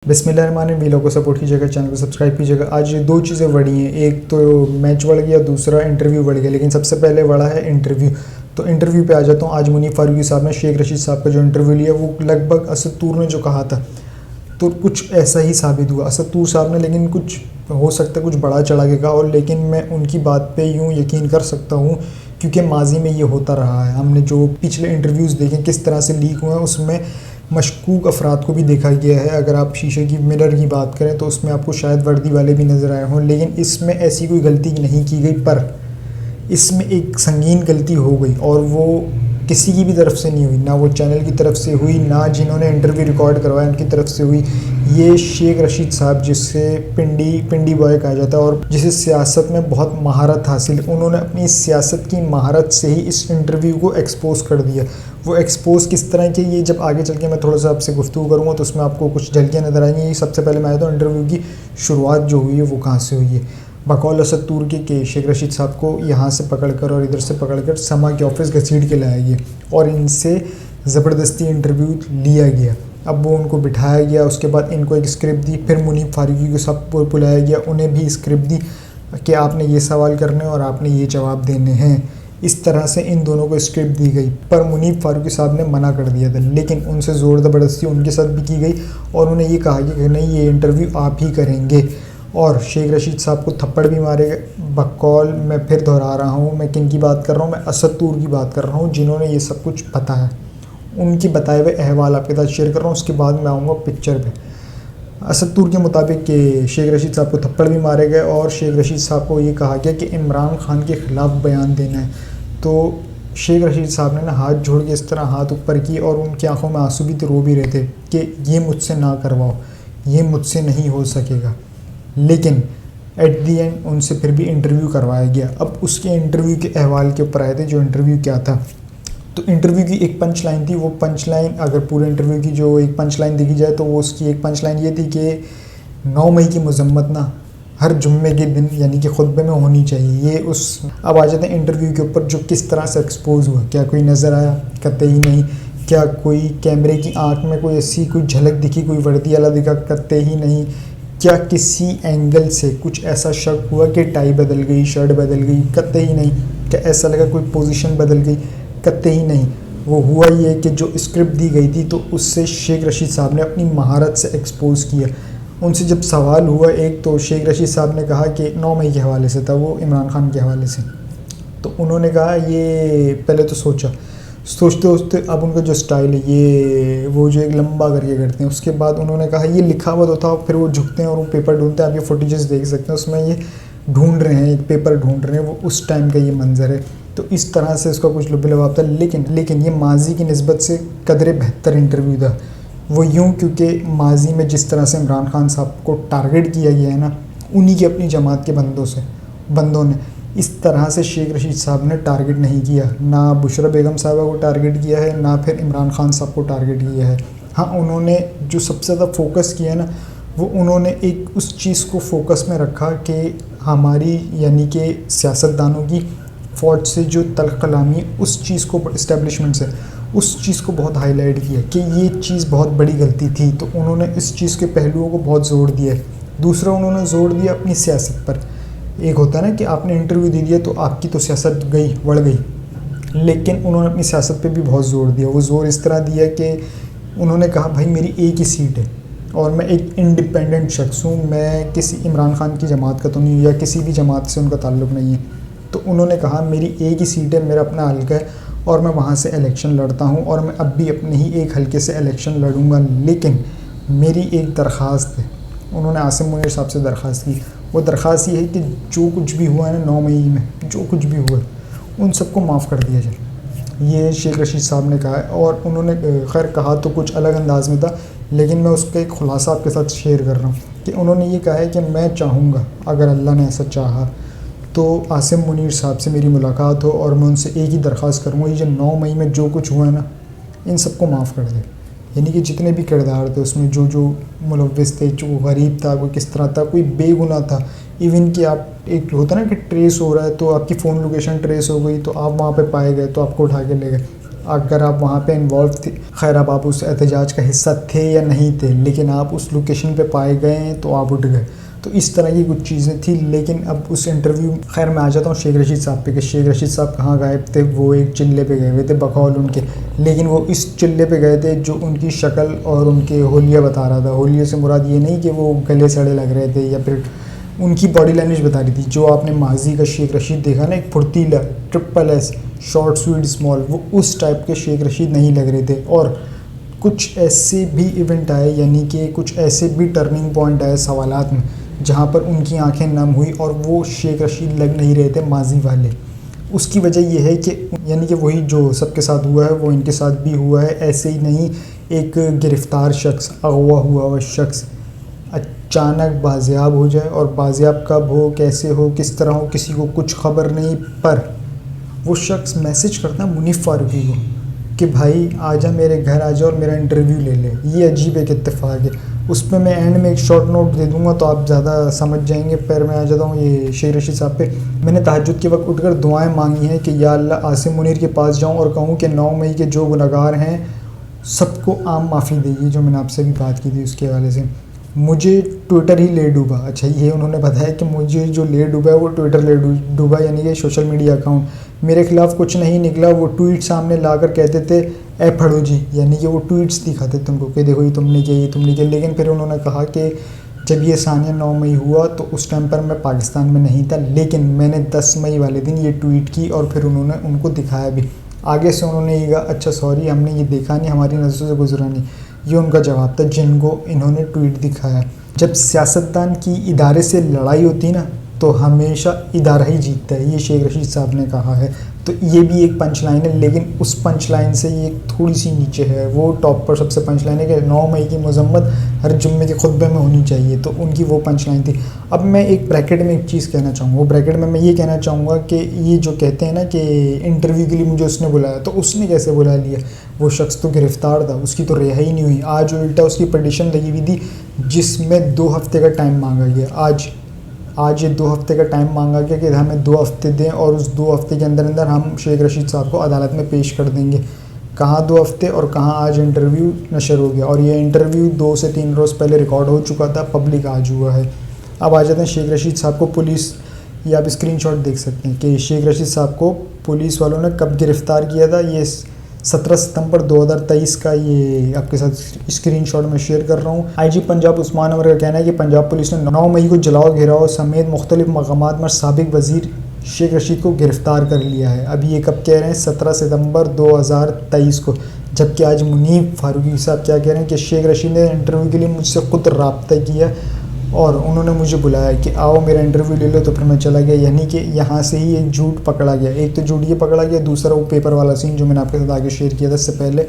بسم اللہ الرحمن الرحیم. ویلو کو سپورٹ کیجیے گا, چینل کو سبسکرائب کیجیے گا. آج دو چیزیں بڑھی ہیں, ایک تو میچ بڑھ گیا, دوسرا انٹرویو بڑھ گیا. لیکن سب سے پہلے بڑا ہے انٹرویو. تو انٹرویو پہ آ جاتا ہوں. آج منیب فاروقی صاحب نے شیخ رشید صاحب کا جو انٹرویو لیا, وہ لگ بھگ اسد طور نے جو کہا تھا تو کچھ ایسا ہی ثابت ہوا. اسد طور صاحب نے لیکن کچھ ہو سکتا ہے کچھ بڑا چڑھا کے کہا, اور لیکن میں ان کی بات پہ یوں یقین کر سکتا ہوں کیونکہ ماضی میں یہ ہوتا رہا ہے. ہم نے جو پچھلے انٹرویوز دیکھیں کس طرح سے لیک ہوئے ہیں, اس میں مشکوک افراد کو بھی دیکھا گیا ہے. اگر آپ شیشے کی مرر کی بات کریں تو اس میں آپ کو شاید وردی والے بھی نظر آئے ہوں, لیکن اس میں ایسی کوئی غلطی نہیں کی گئی. پر اس میں ایک سنگین غلطی ہو گئی, اور وہ کسی کی بھی طرف سے نہیں ہوئی. نہ وہ چینل کی طرف سے ہوئی, نہ جنہوں نے انٹرویو ریکارڈ کروایا ان کی طرف سے ہوئی. یہ شیخ رشید صاحب, جس سے پنڈی بوائے کہا جاتا ہے اور جسے سیاست میں بہت مہارت حاصل, انہوں نے اپنی سیاست کی مہارت سے ہی اس انٹرویو کو ایکسپوز کر دیا. وہ ایکسپوز کس طرح کے, یہ جب آگے چل کے میں تھوڑا سا آپ سے گفتگو کروں گا تو اس میں آپ کو کچھ جھلکیاں نظر آئیں گی. سب سے پہلے میں آیا تو انٹرویو کی شروعات جو ہوئی ہے وہ کہاں سے ہوئی ہے. بقول اسد طور کے کہ شیخ رشید صاحب کو یہاں سے پکڑ کر اور ادھر سے پکڑ کر سما کے آفس گھسیٹ کے لایا گیا اور ان سے زبردستی انٹرویو لیا گیا. اب وہ ان کو بٹھایا گیا, اس کے بعد ان کو ایک اسکرپٹ دی, پھر منیب فاروقی کو سب کو بلایا گیا, انہیں بھی اسکرپٹ دی کہ آپ نے یہ سوال کرنے اور آپ نے یہ جواب دینے ہیں. اس طرح سے ان دونوں کو اسکرپٹ دی گئی, پر منیب فاروقی صاحب نے منع کر دیا تھا. لیکن ان سے زور زبردستی ان کے ساتھ بھی کی گئی اور انہیں یہ کہا کہ نہیں, یہ انٹرویو آپ ہی کریں گے. اور شیخ رشید صاحب کو تھپڑ بھی مارے گئے. بقول میں پھر دہرا رہا ہوں, میں کن کی بات کر رہا ہوں, میں اسد طور کی بات کر رہا ہوں, جنہوں نے یہ سب کچھ بتایا. ان کی بتائے ہوئے احوال آپ کے ساتھ شیئر کر رہا ہوں. اس کے بعد میں آؤں گا پکچر پہ. اسد طور کے مطابق کہ شیخ رشید صاحب کو تھپڑ بھی مارے گئے اور شیخ رشید صاحب کو یہ کہا گیا کہ عمران خان کے خلاف بیان دینا ہے. تو شیخ رشید صاحب نے ہاتھ جوڑ کے اس طرح ہاتھ اوپر کیے اور ان کی آنکھوں میں آنسو بھی رو بھی رہے تھے کہ یہ مجھ سے نہ کرواؤ, یہ مجھ سے نہیں ہو سکے گا. لیکن ایٹ دی اینڈ ان سے پھر بھی انٹرویو کروایا گیا. اب اس کے انٹرویو کے احوال کے اوپر آئے تھے, جو انٹرویو کیا تھا. تو انٹرویو کی ایک پنچ لائن تھی. وہ پنچ لائن اگر پورے انٹرویو کی جو ایک پنچ لائن دیکھی جائے تو وہ اس کی ایک پنچ لائن یہ تھی کہ 9 مئی کی مذمت نہ ہر جمعے کے دن یعنی کہ خطبے میں ہونی چاہیے. یہ اس اب آ جاتے ہیں انٹرویو کے اوپر, جو کس طرح سے ایکسپوز ہوا. کیا کوئی نظر آیا؟ قطعی نہیں. کیا کوئی کیمرے کی آنکھ میں کوئی ایسی کوئی جھلک دکھی, کوئی وردی والا دکھا؟ قطعی نہیں. کیا کسی اینگل سے کچھ ایسا شک ہوا کہ ٹائی بدل گئی, شرٹ بدل گئی؟ قطعی نہیں. کیا ایسا لگا کوئی پوزیشن بدل گئی؟ قطعی نہیں. وہ ہوا یہ کہ جو اسکرپٹ دی گئی تھی تو اس سے شیخ رشید صاحب نے اپنی مہارت سے ایکسپوز کیا. ان سے جب سوال ہوا, ایک تو شیخ رشید صاحب نے کہا کہ 9 مئی کے حوالے سے تھا, وہ عمران خان کے حوالے سے. تو انہوں نے کہا یہ پہلے تو سوچتے سوچتے اب ان کا جو سٹائل ہے یہ وہ جو ایک لمبا کر کے کرتے ہیں. اس کے بعد انہوں نے کہا یہ لکھا ہوا تو تھا, پھر وہ جھکتے ہیں اور وہ پیپر ڈھونڈتے ہیں. آپ یہ فوٹیجز دیکھ سکتے ہیں, اس میں یہ ڈھونڈ رہے ہیں, ایک پیپر ڈھونڈ رہے ہیں. وہ اس ٹائم کا یہ منظر ہے. تو اس طرح سے اس کا کچھ لب لباب تھا. لیکن یہ ماضی کی نسبت سے قدرے بہتر انٹرویو تھا. وہ یوں کیونکہ ماضی میں جس طرح سے عمران خان صاحب کو ٹارگٹ کیا گیا ہے نا, انہی کی اپنی جماعت کے بندوں نے, اس طرح سے شیخ رشید صاحب نے ٹارگٹ نہیں کیا. نہ بشرا بیگم صاحبہ کو ٹارگٹ کیا ہے, نہ پھر عمران خان صاحب کو ٹارگٹ کیا ہے. ہاں, انہوں نے جو سب سے زیادہ فوکس کیا نا, وہ انہوں نے ایک اس چیز کو فوکس میں رکھا کہ ہماری یعنی کہ سیاستدانوں کی فوج سے جو تلخ کلامی, اس چیز کو اسٹیبلشمنٹ سے اس چیز کو بہت ہائی لائٹ کیا کہ یہ چیز بہت بڑی غلطی تھی. تو انہوں نے اس چیز کے پہلوؤں کو بہت زور دیا ہے. دوسرا انہوں نے زور دیا اپنی سیاست پر. ایک ہوتا ہے نا کہ آپ نے انٹرویو دے دیا تو آپ کی تو سیاست بڑھ گئی, لیکن انہوں نے اپنی سیاست پہ بھی بہت زور دیا. وہ زور اس طرح دیا کہ انہوں نے کہا بھائی میری ایک ہی سیٹ ہے اور میں ایک انڈیپینڈنٹ شخص ہوں, میں کسی عمران خان کی جماعت کا تو نہیں ہوں یا کسی بھی جماعت سے ان کا تعلق نہیں ہے. تو انہوں نے کہا میری ایک ہی سیٹ ہے, میرا اپنا حلقہ ہے اور میں وہاں سے الیکشن لڑتا ہوں, اور میں اب بھی اپنے ہی ایک حلقے سے الیکشن لڑوں گا. لیکن میری ایک درخواست ہے. انہوں نے عاصم منیر صاحب سے درخواست کی. وہ درخواست یہ ہے کہ جو کچھ بھی ہوا ہے نا 9 مئی میں, جو کچھ بھی ہوا ہے ان سب کو معاف کر دیا جائے. یہ شیخ رشید صاحب نے کہا ہے, اور انہوں نے خیر کہا تو کچھ الگ انداز میں تھا, لیکن میں اس کا ایک خلاصہ آپ کے ساتھ شیئر کر رہا ہوں کہ انہوں نے یہ کہا ہے کہ میں چاہوں گا اگر اللہ نے ایسا چاہا تو عاصم منیر صاحب سے میری ملاقات ہو اور میں ان سے ایک ہی درخواست کروں گا, یہ جو 9 مئی میں جو کچھ ہوا ہے نا ان سب کو معاف کر دے. یعنی کہ جتنے بھی کردار تھے اس میں جو ملوث تھے, جو غریب تھا, کوئی کس طرح تھا, کوئی بے گناہ تھا. ایون کہ آپ ایک ہوتا نا کہ ٹریس ہو رہا ہے تو آپ کی فون لوکیشن ٹریس ہو گئی تو آپ وہاں پہ پائے گئے تو آپ کو اٹھا کے لے گئے. اگر آپ وہاں پہ انوالو تھے، خیر اب آپ اس احتجاج کا حصہ تھے یا نہیں تھے، لیکن آپ اس لوکیشن پہ پائے گئے ہیں تو آپ اٹھ گئے. تو اس طرح کی کچھ چیزیں تھیں. لیکن اب اس انٹرویو، خیر میں آ جاتا ہوں شیخ رشید صاحب پہ کہ شیخ رشید صاحب کہاں غائب تھے. وہ ایک چلے پہ گئے ہوئے تھے بقول ان کے، لیکن وہ اس چلے پہ گئے تھے جو ان کی شکل اور ان کے حلیہ بتا رہا تھا. حلیہ سے مراد یہ نہیں کہ وہ گلے سڑے لگ رہے تھے یا پھر ان کی باڈی لینگویج بتا رہی تھی. جو آپ نے ماضی کا شیخ رشید دیکھا نا، ایک پھرتیلا triple S short sweet small, وہ اس ٹائپ کے شیخ رشید نہیں لگ رہے تھے. اور کچھ ایسے بھی ایونٹ آئے، یعنی کہ کچھ ایسے بھی ٹرننگ پوائنٹ آئے سوالات میں جہاں پر ان کی آنکھیں نم ہوئی اور وہ شیخ رشید لگ نہیں رہے تھے ماضی والے. اس کی وجہ یہ ہے کہ یعنی کہ وہی جو سب کے ساتھ ہوا ہے وہ ان کے ساتھ بھی ہوا ہے. ایسے ہی نہیں، ایک گرفتار شخص، اغوا ہوا شخص اچانک بازیاب ہو جائے، اور بازیاب کب ہو، کیسے ہو، کس طرح ہو، کسی کو کچھ خبر نہیں. پر وہ شخص میسج کرتا ہے منیف فاروقی کو کہ بھائی آ جا میرے گھر آ جا اور میرا انٹرویو لے لے. یہ عجیب ایک اتفاق ہے. اس پہ میں اینڈ میں ایک شارٹ نوٹ دے دوں گا تو آپ زیادہ سمجھ جائیں گے. پھر میں آ جاتا ہوں یہ شیخ رشید صاحب پہ. میں نے تہجد کے وقت اٹھ کر دعائیں مانگی ہیں کہ یا اللہ عاصم منیر کے پاس جاؤں اور کہوں کہ 9 مئی کے جو گنہگار ہیں سب کو عام معافی دے گی. جو میں نے آپ سے بھی بات کی تھی اس کے حوالے سے. مجھے ٹویٹر ہی لے ڈوبا. اچھا یہ انہوں نے بتایا کہ مجھے جو لے ڈوبا ہے وہ ٹویٹر لے ڈوبا، یعنی کہ سوشل میڈیا اکاؤنٹ. میرے خلاف کچھ نہیں نکلا. وہ ٹویٹ سامنے لا کر کہتے تھے اے پھڑو جی، یعنی کہ وہ ٹویٹس دکھاتے تم کو کہ دیکھو یہ تم نے کیا، یہ تم نے کیا. لیکن پھر انہوں نے کہا کہ جب یہ ثانیہ 9 مئی ہوا تو اس ٹائم پر میں پاکستان میں نہیں تھا، لیکن میں نے 10 مئی والے دن یہ ٹویٹ کی اور پھر انہوں نے ان کو دکھایا بھی. آگے سے انہوں نے یہ کہا اچھا سوری ہم نے یہ دیکھا نہیں، ہماری نظروں سے گزرا نہیں. یہ ان کا جواب تھا جن کو انہوں نے ٹویٹ دکھایا. جب سیاستدان کی ادارے سے لڑائی ہوتی نا تو ہمیشہ ادارہ ہی جیتتا ہے، یہ شیخ رشید صاحب نے کہا ہے. تو یہ بھی ایک پنچ لائن ہے، لیکن اس پنچ لائن سے یہ تھوڑی سی نیچے ہے. وہ ٹاپ پر سب سے پنچ لائن ہے کہ 9 مئی کی مذمت ہر جمعے کے خطبے میں ہونی چاہیے. تو ان کی وہ پنچ لائن تھی. اب میں ایک بریکٹ میں ایک چیز کہنا چاہوں گا. وہ بریکٹ میں یہ کہنا چاہوں گا کہ یہ جو کہتے ہیں نا کہ انٹرویو کے لیے مجھے اس نے بلایا، تو اس نے کیسے بلا لیا؟ وہ شخص تو گرفتار تھا، اس کی تو رہائی نہیں ہوئی. آج الٹا اس کی پٹیشن لگی ہوئی تھی جس میں 2 ہفتے کا ٹائم مانگا گیا. آج یہ 2 ہفتے کا ٹائم مانگا گیا کہ ہمیں 2 ہفتے دیں اور اس 2 ہفتے کے اندر ہم شیخ رشید صاحب کو عدالت میں پیش کر دیں گے. کہاں 2 ہفتے اور کہاں آج انٹرویو نشر ہو گیا. اور یہ انٹرویو 2 سے 3 روز پہلے ریکارڈ ہو چکا تھا، پبلک آج ہوا ہے. اب آ جاتے ہیں شیخ رشید صاحب کو پولیس، یہ آپ اسکرین شاٹ دیکھ سکتے ہیں کہ شیخ رشید صاحب کو پولیس والوں نے کب گرفتار کیا تھا. یہ 17 ستمبر 2023 کا یہ آپ کے ساتھ اسکرین شاٹ میں شیئر کر رہا ہوں. آئی جی پنجاب عثمان عمر کا کہنا ہے کہ پنجاب پولیس نے 9 مئی کو جلاؤ گھیراؤ سمیت مختلف مقامات میں سابق وزیر شیخ رشید کو گرفتار کر لیا ہے. ابھی یہ کب کہہ رہے ہیں؟ 17 ستمبر 2023 کو. جبکہ آج منیف فاروقی صاحب کیا کہہ رہے ہیں کہ شیخ رشید نے انٹرویو کے لیے مجھ سے خود رابطہ کیا اور انہوں نے مجھے بلایا کہ آؤ میرا انٹرویو لے لو. تو پھر میں چلا گیا. یعنی کہ یہاں سے ہی ایک جھوٹ پکڑا گیا. ایک تو جھوٹ یہ پکڑا گیا، دوسرا وہ پیپر والا سین جو میں نے آپ کے ساتھ آگے شیئر کیا تھا اس سے پہلے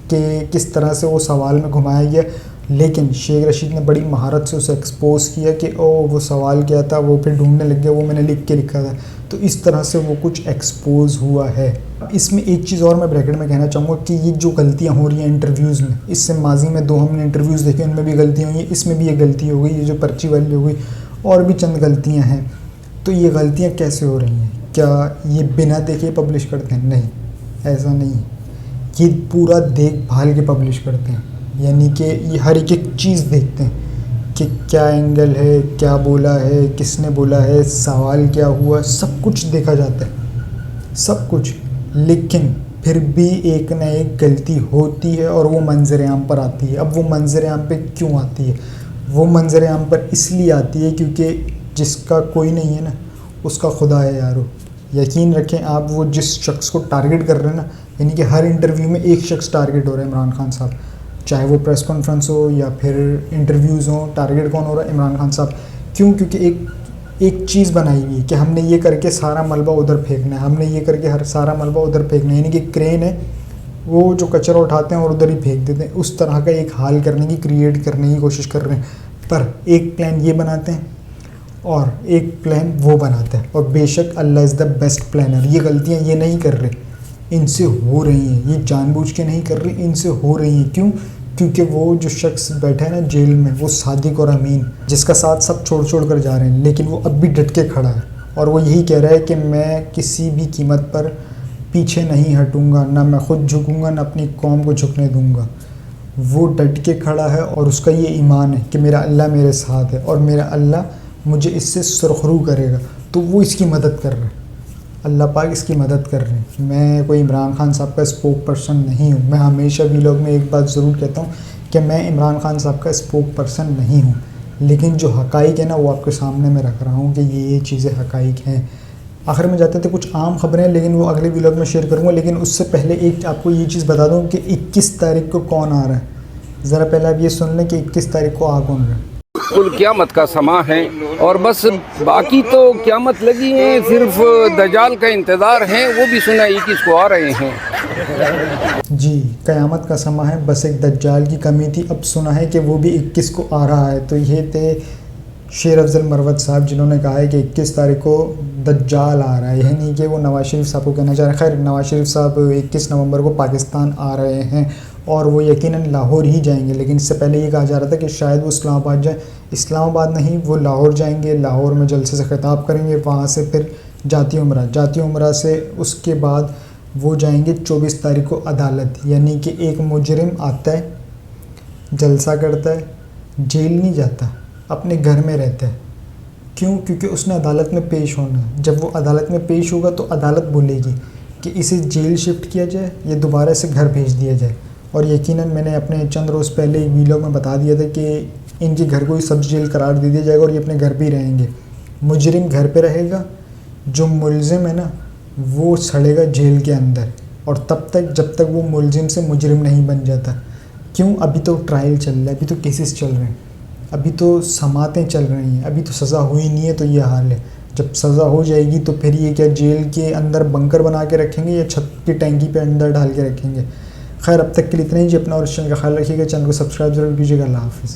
کہ کس طرح سے وہ سوال میں گھمایا گیا. لیکن شیخ رشید نے بڑی مہارت سے اسے ایکسپوز کیا کہ وہ سوال کیا تھا، وہ پھر ڈھونڈنے لگ گیا، وہ میں نے لکھ کے لکھا تھا. تو اس طرح سے وہ کچھ ایکسپوز ہوا ہے. اس میں ایک چیز اور میں بریکٹ میں کہنا چاہوں گا کہ یہ جو غلطیاں ہو رہی ہیں انٹرویوز میں، اس سے ماضی میں 2 ہم نے انٹرویوز دیکھے، ان میں بھی غلطیاں ہوئی ہیں، اس میں بھی یہ غلطی ہو گئی، یہ جو پرچی والی ہو گئی، اور بھی چند غلطیاں ہیں. تو یہ غلطیاں کیسے ہو رہی ہیں؟ کیا یہ بنا دیکھے پبلش کرتے ہیں؟ نہیں، ایسا نہیں. یہ پورا دیکھ بھال کے پبلش کرتے ہیں. یعنی کہ یہ ہر ایک چیز دیکھتے ہیں کہ کیا اینگل ہے، کیا بولا ہے، کس نے بولا ہے، سوال کیا ہوا، سب کچھ دیکھا جاتا ہے، سب کچھ. لیکن پھر بھی ایک نہ ایک غلطی ہوتی ہے اور وہ منظر عام پر آتی ہے. اب وہ منظر عام پہ کیوں آتی ہے؟ وہ منظر عام پر اس لیے آتی ہے کیونکہ جس کا کوئی نہیں ہے نا اس کا خدا ہے یارو. یقین رکھیں آپ، وہ جس شخص کو ٹارگٹ کر رہے ہیں نا، یعنی کہ ہر انٹرویو میں ایک شخص ٹارگٹ ہو رہا ہے، عمران خان صاحب. چاہے وہ پریس کانفرنس ہو یا پھر انٹرویوز ہوں، ٹارگٹ کون ہو رہا ہے؟ عمران خان صاحب. کیوں؟ کیونکہ ایک چیز بنائی ہوئی ہے کہ ہم نے یہ کر کے سارا ملبہ ادھر پھینکنا ہے، ہم نے یہ کر کے سارا ملبہ ادھر پھینکنا ہے. یعنی کہ کرین ہے، وہ جو کچرا اٹھاتے ہیں اور ادھر ہی پھینک دیتے ہیں. اس طرح کا ایک حال کرنے کی، کریٹ کرنے کی کوشش کر رہے ہیں. پر ایک پلان یہ بناتے ہیں اور ایک پلان وہ بناتا ہے. اور بے شک اللہ از دا بیسٹ پلانر. یہ غلطیاں یہ نہیں کر رہے، ان سے ہو رہی ہیں. یہ جان بوجھ کے نہیں کر رہے، ان سے ہو رہی ہیں. کیوں؟ کیونکہ وہ جو شخص بیٹھا ہے نا جیل میں، وہ صادق اور امین، جس کا ساتھ سب چھوڑ کر جا رہے ہیں، لیکن وہ اب بھی ڈٹ کے کھڑا ہے اور وہ یہی کہہ رہا ہے کہ میں کسی بھی قیمت پر پیچھے نہیں ہٹوں گا، نہ میں خود جھکوں گا، نہ اپنی قوم کو جھکنے دوں گا۔ وہ ڈٹ کے کھڑا ہے اور اس کا یہ ایمان ہے کہ میرا اللہ میرے ساتھ ہے اور میرا اللہ مجھے اس سے سرخرو کرے گا، تو وہ اس کی مدد کر رہا ہے۔ اللہ پاک اس کی مدد کر رہے ہیں۔ میں کوئی عمران خان صاحب کا اسپوک پرسن نہیں ہوں۔ میں ہمیشہ ویلاگ میں ایک بات ضرور کہتا ہوں کہ میں عمران خان صاحب کا اسپوک پرسن نہیں ہوں، لیکن جو حقائق ہے نا وہ آپ کے سامنے میں رکھ رہا ہوں کہ یہ چیزیں حقائق ہیں۔ آخر میں جاتے تھے کچھ عام خبریں، لیکن وہ اگلے ویلاگ میں شیئر کروں گا، لیکن اس سے پہلے ایک آپ کو یہ چیز بتا دوں کہ 21 تاریخ کو کون آ رہا ہے۔ ذرا پہلے آپ یہ سن لیں کہ 21 تاریخ کو آ کون رہا ہے۔ کل قیامت کا سما ہے اور بس باقی تو قیامت لگی ہے، صرف دجال کا انتظار ہے، وہ بھی سنا 21 کو آ رہے ہیں۔ جی قیامت کا سما ہے، بس ایک دجال کی کمی تھی، اب سنا ہے کہ وہ بھی 21 کو آ رہا ہے۔ تو یہ تھے شیر افضل مروت صاحب جنہوں نے کہا ہے کہ 21 تاریخ کو دجال آ رہا ہے، یہ نہیں کہ وہ نواز شریف صاحب کو کہنا چاہ رہے ہیں۔ خیر نواز شریف صاحب 21 نومبر کو پاکستان آ رہے ہیں اور وہ یقیناً لاہور ہی جائیں گے، لیکن اس سے پہلے یہ کہا جا رہا تھا کہ شاید وہ اسلام آباد جائیں۔ اسلام آباد نہیں، وہ لاہور جائیں گے، لاہور میں جلسے سے خطاب کریں گے، وہاں سے پھر جاتی عمرہ سے اس کے بعد وہ جائیں گے 24 تاریخ کو عدالت۔ یعنی کہ ایک مجرم آتا ہے، جلسہ کرتا ہے، جیل نہیں جاتا، اپنے گھر میں رہتا ہے۔ کیوں؟ کیونکہ اس نے عدالت میں پیش ہونا ہے۔ جب وہ عدالت میں پیش ہوگا تو عدالت بولے گی کہ اسے جیل شفٹ کیا جائے یا دوبارہ اسے گھر بھیج دیا جائے۔ اور یقیناً میں نے اپنے چند روز پہلے ایک ویلاگ میں بتا دیا تھا کہ ان کے گھر کو ہی سب جیل قرار دے دیا جائے گا اور یہ اپنے گھر پہ ہی رہیں گے۔ مجرم گھر پہ رہے گا، جو ملزم ہے نا وہ سڑے گا جیل کے اندر، اور تب تک جب تک وہ ملزم سے مجرم نہیں بن جاتا۔ کیوں؟ ابھی تو ٹرائل چل رہا ہے، ابھی تو کیسز چل رہے ہیں، ابھی تو سماعتیں چل رہی ہیں، ابھی تو سزا ہوئی نہیں ہے، تو یہ حال ہے۔ جب سزا ہو جائے گی تو پھر یہ کیا جیل کے اندر بنکر بنا کے رکھیں گے یا چھت کی ٹینکی پہ اندر ڈال کے رکھیں گے؟ خیر اب تک کے لیے اتنا ہی جی، اپنا اور اس چینل کا خیال رکھیے گا، چینل کو سبسکرائب ضرور کیجیے گا۔ اللہ حافظ۔